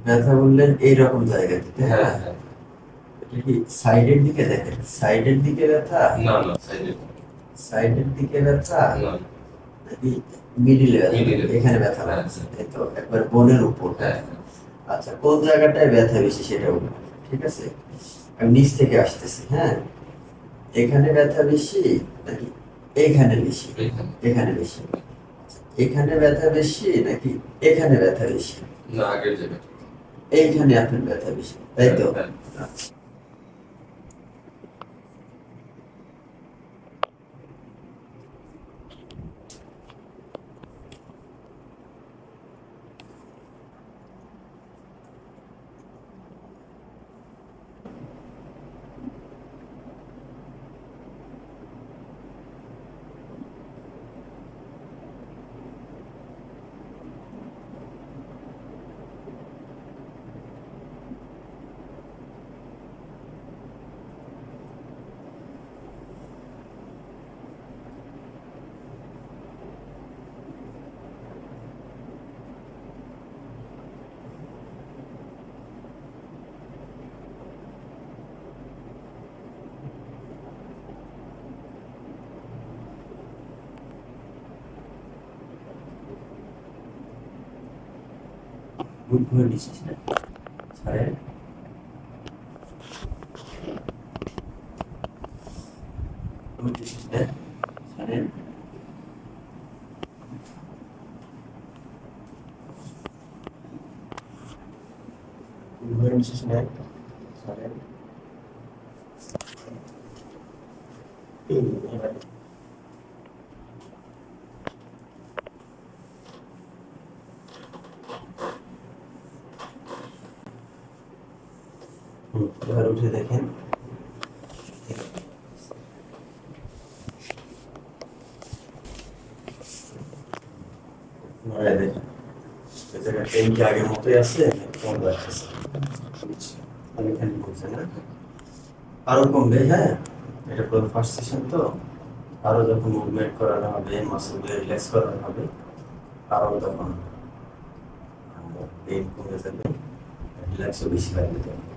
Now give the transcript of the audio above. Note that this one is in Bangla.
ব্যথা বললেন এইরকম জায়গাতে, তাই না? হ্যাঁ হ্যাঁ। এটা কি সাইডের দিকে দেখেন? সাইডের দিকে ব্যথা? না না, সাইডে সাইডের দিকে ব্যথা না। নাকি মিডিলে ব্যথা? মিডিলে। এখানে ব্যথা হ্যাঁ লাগছে, এই তো একবার বোনের উপর হ্যাঁ। ব্যথা। আচ্ছা, কোন জায়গাটায় ব্যথা বেশি সেটা বলুন। ঠিক আছে, আমি নিচ থেকে আসতেছি, হ্যাঁ। এখানে ব্যথা বেশি নাকি এখানে বেশি? এইখানে। এখানে বেশি। এখানে ব্যথা বেশি নাকি এখানে ব্যথা বেশি? না, আগের জায়গাটা। এইখানে আপনার ব্যথা বেশি, তাই হ্যাঁ তো? হ্যাঁ। আচ্ছা। বুক ভরে নিচ্ছিস না, ছাড়েন। বুঝছিস না, ছাড়েন। বুক ভরে নিচ্ছিস না, ছাড়েন। এবার এবার উঠে দেখেন। নড়ায় দেখেন, এই জায়গায় পেন কি আগের মতোই আছে নাকি কম লাগতেছে? অনেকখানি কমছে না? আরো কমবে, হ্যাঁ। এটা পুরো ফার্স্ট সেশন তো, আরো যখন মুভমেন্ট করানো হবে, মাসলগুলো রিল্যাক্স করানো হবে, আরো তখন পেইন কমে যাবে, রিল্যাক্সও বেশি লাগবে তখন।